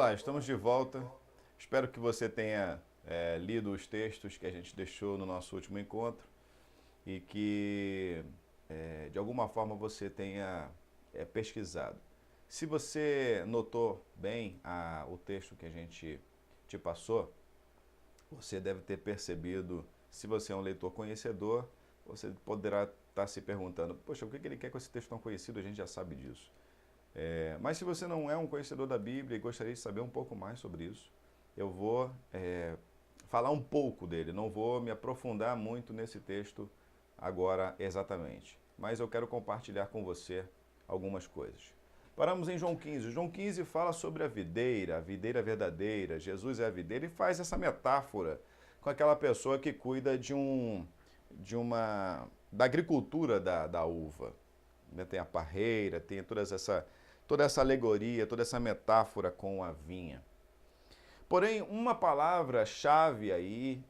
Olá, estamos de volta. Espero que você tenha lido os textos que a gente deixou no nosso último encontro e que, de alguma forma, você tenha pesquisado. Se você notou bem o texto que a gente te passou, você deve ter percebido, se você é um leitor conhecedor, você poderá estar se perguntando, poxa, o que ele quer com esse texto tão conhecido? A gente já sabe disso. Mas se você não é um conhecedor da Bíblia e gostaria de saber um pouco mais sobre isso, eu vou falar um pouco dele, não vou me aprofundar muito nesse texto agora exatamente. Mas eu quero compartilhar com você algumas coisas. Paramos em João 15. João 15 fala sobre a videira verdadeira, Jesus é a videira, e faz essa metáfora com aquela pessoa que cuida da agricultura da uva. Tem a parreira, tem toda essa alegoria, toda essa metáfora com a vinha. Porém, uma palavra-chave aí,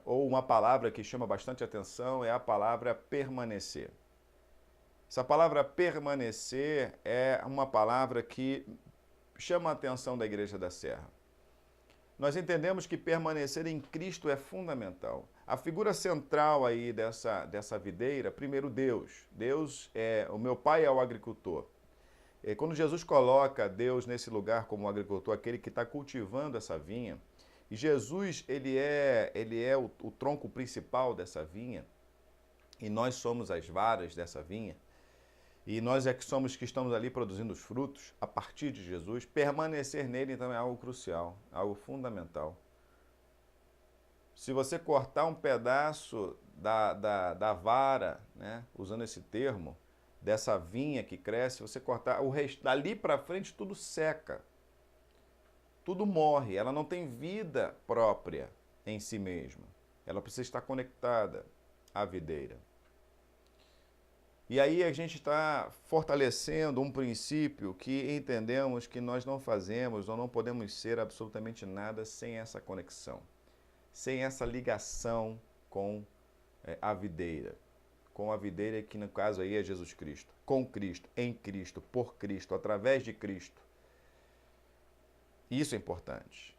ou uma palavra que chama bastante atenção, é a palavra permanecer. Essa palavra permanecer é uma palavra que chama a atenção da Igreja da Serra. Nós entendemos que permanecer em Cristo é fundamental. A figura central aí dessa videira, primeiro Deus. O meu pai é o agricultor. E quando Jesus coloca Deus nesse lugar como agricultor, aquele que está cultivando essa vinha, e Jesus ele é o tronco principal dessa vinha, e nós somos as varas dessa vinha, e nós é que somos que estamos ali produzindo os frutos a partir de Jesus, permanecer nele então é algo crucial, algo fundamental. Se você cortar um pedaço da vara, né, usando esse termo, dessa vinha que cresce, você cortar o resto, dali para frente tudo seca, tudo morre, ela não tem vida própria em si mesma, ela precisa estar conectada à videira. E aí a gente está fortalecendo um princípio que entendemos que nós não fazemos ou não podemos ser absolutamente nada sem essa conexão, sem essa ligação com a videira. Com a videira que no caso aí é Jesus Cristo. Com Cristo, em Cristo, por Cristo, através de Cristo. Isso é importante.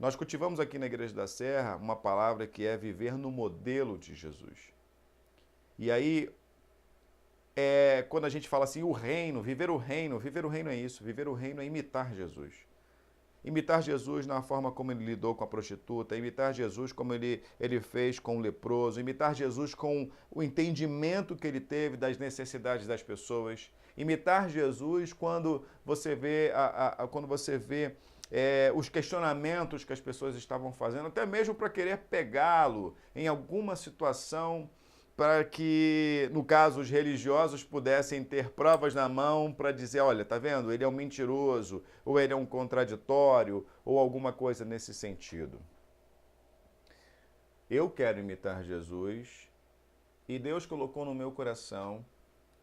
Nós cultivamos aqui na Igreja da Serra uma palavra que é viver no modelo de Jesus. E aí, quando a gente fala assim, viver o reino é isso, viver o reino é imitar Jesus. Imitar Jesus na forma como ele lidou com a prostituta, imitar Jesus como ele fez com o leproso, imitar Jesus com o entendimento que ele teve das necessidades das pessoas, imitar Jesus quando você vê, os questionamentos que as pessoas estavam fazendo, até mesmo para querer pegá-lo em alguma situação, para que, no caso, os religiosos pudessem ter provas na mão para dizer, olha, tá vendo? Ele é um mentiroso, ou ele é um contraditório, ou alguma coisa nesse sentido. Eu quero imitar Jesus e Deus colocou no meu coração,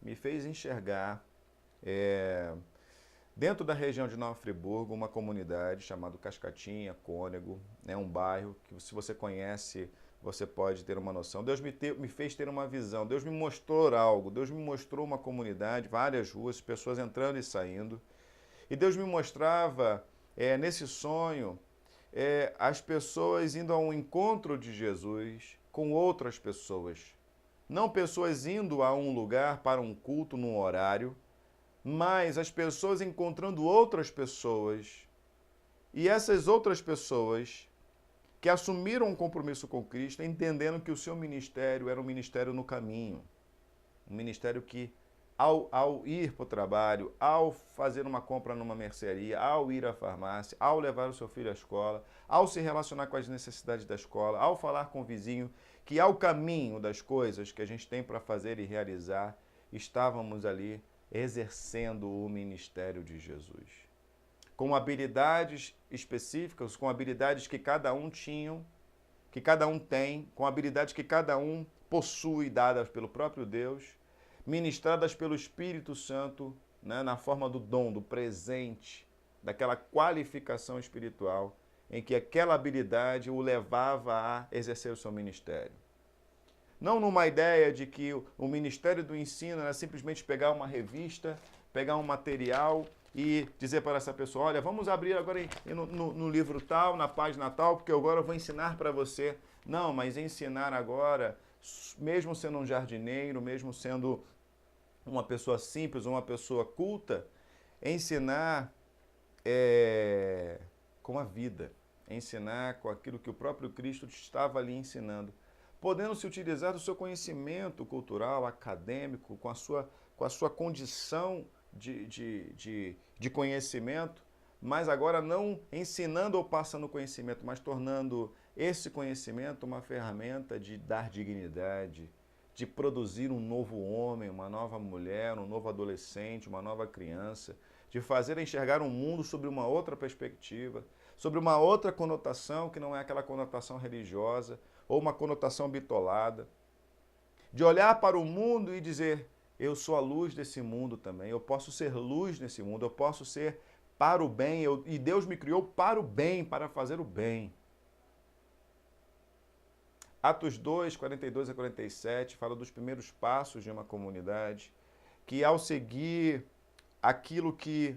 me fez enxergar, dentro da região de Nova Friburgo, uma comunidade chamada Cascatinha, Cônego, um bairro que, se você conhece, você pode ter uma noção. Deus me fez ter uma visão, Deus me mostrou algo, Deus me mostrou uma comunidade, várias ruas, pessoas entrando e saindo. E Deus me mostrava, nesse sonho, as pessoas indo ao encontro de Jesus com outras pessoas. Não pessoas indo a um lugar para um culto num horário, mas as pessoas encontrando outras pessoas. E essas outras pessoas que assumiram um compromisso com Cristo, entendendo que o seu ministério era um ministério no caminho. Um ministério que, ao ir para o trabalho, ao fazer uma compra numa mercearia, ao ir à farmácia, ao levar o seu filho à escola, ao se relacionar com as necessidades da escola, ao falar com o vizinho, que ao caminho das coisas que a gente tem para fazer e realizar, estávamos ali exercendo o ministério de Jesus. Com habilidades específicas, com habilidades que cada um tinha, que cada um tem, com habilidades que cada um possui, dadas pelo próprio Deus, ministradas pelo Espírito Santo, né, na forma do dom, do presente, daquela qualificação espiritual, em que aquela habilidade o levava a exercer o seu ministério. Não numa ideia de que o ministério do ensino era simplesmente pegar uma revista, pegar um material e dizer para essa pessoa, olha, vamos abrir agora no livro tal, na página tal, porque agora eu vou ensinar para você. Não, mas ensinar agora, mesmo sendo um jardineiro, mesmo sendo uma pessoa simples, uma pessoa culta, ensinar com a vida, ensinar com aquilo que o próprio Cristo estava ali ensinando, podendo se utilizar do seu conhecimento cultural, acadêmico, com a sua condição de conhecimento, mas agora não ensinando ou passando conhecimento, mas tornando esse conhecimento uma ferramenta de dar dignidade, de produzir um novo homem, uma nova mulher, um novo adolescente, uma nova criança, de fazer enxergar o mundo sobre uma outra perspectiva, sobre uma outra conotação que não é aquela conotação religiosa ou uma conotação bitolada, de olhar para o mundo e dizer, eu sou a luz desse mundo também, eu posso ser luz nesse mundo, eu posso ser para o bem, e Deus me criou para o bem, para fazer o bem. Atos 2, 42 a 47, fala dos primeiros passos de uma comunidade, que ao seguir aquilo que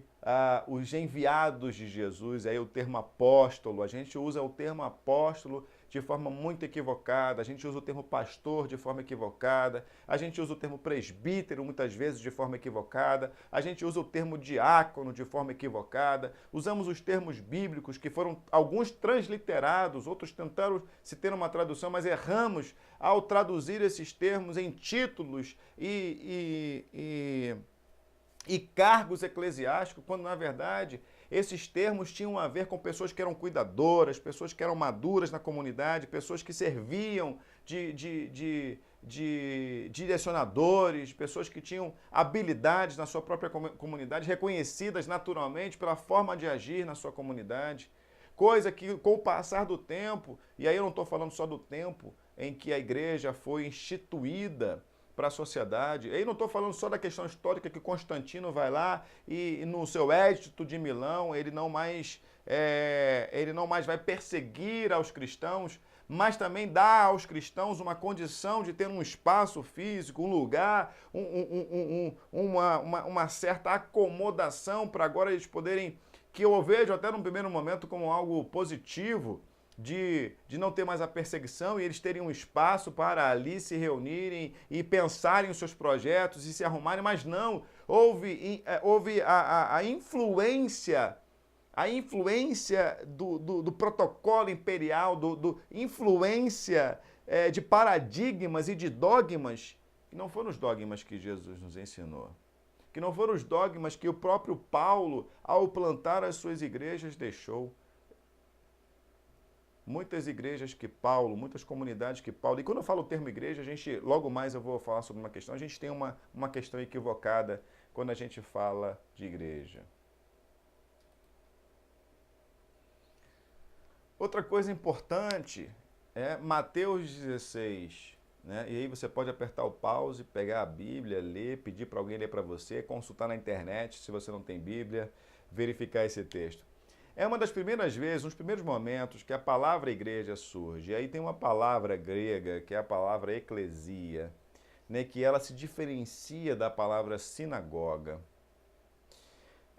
os enviados de Jesus, aí o termo apóstolo, a gente usa o termo apóstolo de forma muito equivocada, a gente usa o termo pastor de forma equivocada, a gente usa o termo presbítero muitas vezes de forma equivocada, a gente usa o termo diácono de forma equivocada, usamos os termos bíblicos que foram alguns transliterados, outros tentaram se ter uma tradução, mas erramos ao traduzir esses termos em títulos e cargos eclesiásticos, quando na verdade esses termos tinham a ver com pessoas que eram cuidadoras, pessoas que eram maduras na comunidade, pessoas que serviam de direcionadores, pessoas que tinham habilidades na sua própria comunidade, reconhecidas naturalmente pela forma de agir na sua comunidade. Coisa que, com o passar do tempo, e aí eu não estou falando só do tempo em que a igreja foi instituída para a sociedade. Aí não estou falando só da questão histórica que Constantino vai lá e no seu Édito de Milão ele não mais vai perseguir aos cristãos, mas também dá aos cristãos uma condição de ter um espaço físico, um lugar, uma certa acomodação para agora eles poderem, que eu vejo até num primeiro momento como algo positivo, de não ter mais a perseguição e eles terem um espaço para ali se reunirem e pensarem os seus projetos e se arrumarem, mas não, houve a influência do protocolo imperial, influência de paradigmas e de dogmas, que não foram os dogmas que Jesus nos ensinou, que não foram os dogmas que o próprio Paulo, ao plantar as suas igrejas, deixou. Muitas igrejas que Paulo, muitas comunidades que Paulo... E quando eu falo o termo igreja, logo mais eu vou falar sobre uma questão. A gente tem uma questão equivocada quando a gente fala de igreja. Outra coisa importante é Mateus 16. Né? E aí você pode apertar o pause, pegar a Bíblia, ler, pedir para alguém ler para você, consultar na internet, se você não tem Bíblia, verificar esse texto. É uma das primeiras vezes, uns primeiros momentos que a palavra igreja surge. E aí tem uma palavra grega, que é a palavra eclesia, né, que ela se diferencia da palavra sinagoga.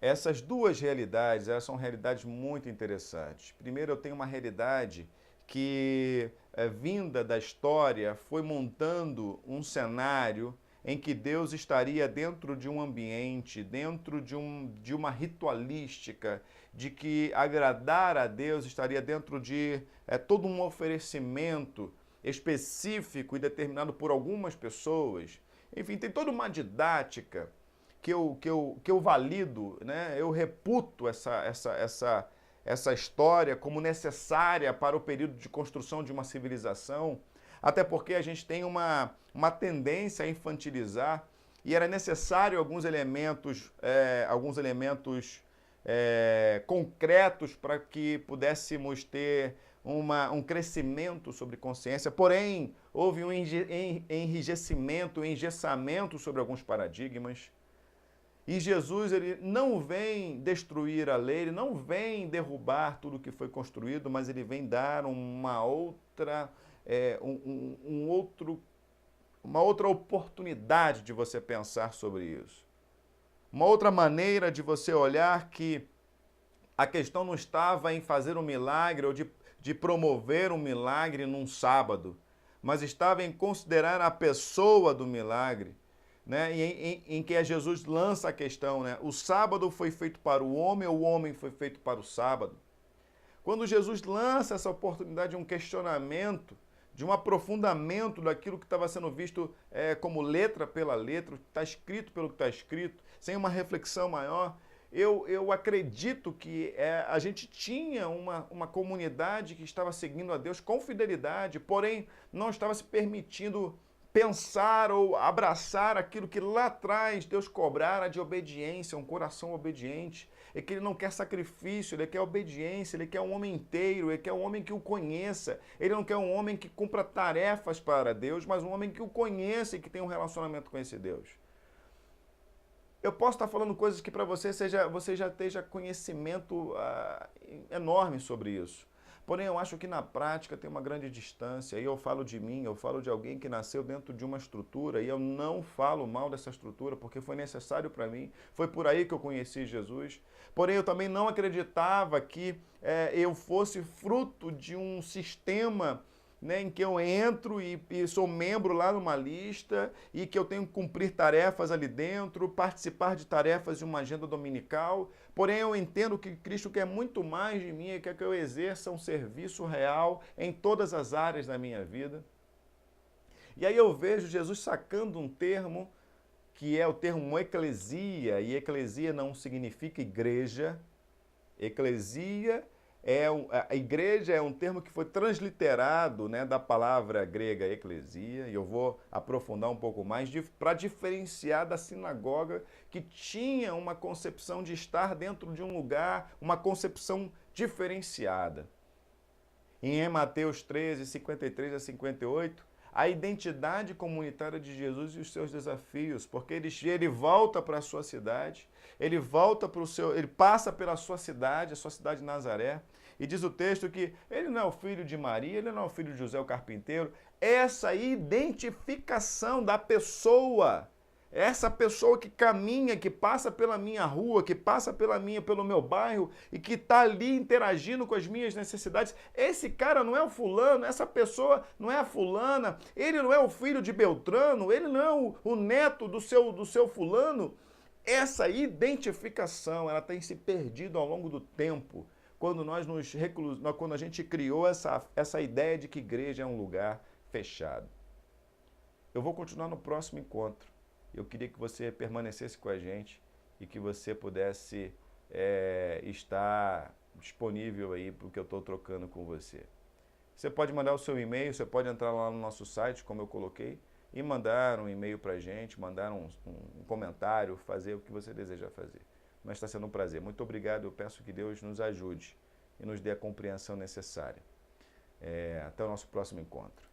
Essas duas realidades, elas são realidades muito interessantes. Primeiro, eu tenho uma realidade que, vinda da história, foi montando um cenário em que Deus estaria dentro de um ambiente, dentro de uma ritualística, de que agradar a Deus estaria dentro de todo um oferecimento específico e determinado por algumas pessoas. Enfim, tem toda uma didática que eu valido, né? Eu reputo essa história como necessária para o período de construção de uma civilização, até porque a gente tem uma tendência a infantilizar e era necessário alguns elementos concretos para que pudéssemos ter um crescimento sobre consciência, porém houve um enrijecimento, um engessamento sobre alguns paradigmas. E Jesus, ele não vem destruir a lei, ele não vem derrubar tudo que foi construído, mas ele vem dar uma outra oportunidade de você pensar sobre isso. Uma outra maneira de você olhar que a questão não estava em fazer um milagre ou de promover um milagre num sábado, mas estava em considerar a pessoa do milagre, né? Em que Jesus lança a questão, né? O sábado foi feito para o homem foi feito para o sábado. Quando Jesus lança essa oportunidade de um questionamento, de um aprofundamento daquilo que estava sendo visto como letra pela letra, o que está escrito pelo que está escrito, sem uma reflexão maior, eu acredito que a gente tinha uma comunidade que estava seguindo a Deus com fidelidade, porém não estava se permitindo pensar ou abraçar aquilo que lá atrás Deus cobrara de obediência, um coração obediente. É que ele não quer sacrifício, ele quer obediência, ele quer um homem inteiro, ele quer um homem que o conheça. Ele não quer um homem que cumpra tarefas para Deus, mas um homem que o conheça e que tenha um relacionamento com esse Deus. Eu posso estar falando coisas que para você já esteja conhecimento enorme sobre isso. Porém, eu acho que na prática tem uma grande distância. E eu falo de mim, eu falo de alguém que nasceu dentro de uma estrutura e eu não falo mal dessa estrutura porque foi necessário para mim. Foi por aí que eu conheci Jesus. Porém, eu também não acreditava que eu fosse fruto de um sistema, né, em que eu entro e sou membro lá numa lista e que eu tenho que cumprir tarefas ali dentro, participar de tarefas de uma agenda dominical. Porém, eu entendo que Cristo quer muito mais de mim e quer que eu exerça um serviço real em todas as áreas da minha vida. E aí eu vejo Jesus sacando um termo que é o termo eclesia, e eclesia não significa igreja. Eclesia a igreja é um termo que foi transliterado, né, da palavra grega eclesia, e eu vou aprofundar um pouco mais para diferenciar da sinagoga, que tinha uma concepção de estar dentro de um lugar, uma concepção diferenciada. Em Mateus 13, 53 a 58, a identidade comunitária de Jesus e os seus desafios, porque ele volta para a sua cidade, ele passa pela sua cidade, a sua cidade de Nazaré, e diz o texto que ele não é o filho de Maria, ele não é o filho de José o carpinteiro. Essa identificação da pessoa, essa pessoa que caminha, que passa pela minha rua, que passa pelo meu bairro e que está ali interagindo com as minhas necessidades. Esse cara não é o fulano, essa pessoa não é a fulana, ele não é o filho de Beltrano, ele não é o neto do seu fulano. Essa identificação, ela tem se perdido ao longo do tempo, quando quando a gente criou essa ideia de que igreja é um lugar fechado. Eu vou continuar no próximo encontro. Eu queria que você permanecesse com a gente e que você pudesse estar disponível aí para o que eu estou trocando com você. Você pode mandar o seu e-mail, você pode entrar lá no nosso site, como eu coloquei, e mandar um e-mail para a gente, mandar um comentário, fazer o que você deseja fazer. Mas está sendo um prazer. Muito obrigado, eu peço que Deus nos ajude e nos dê a compreensão necessária. Até o nosso próximo encontro.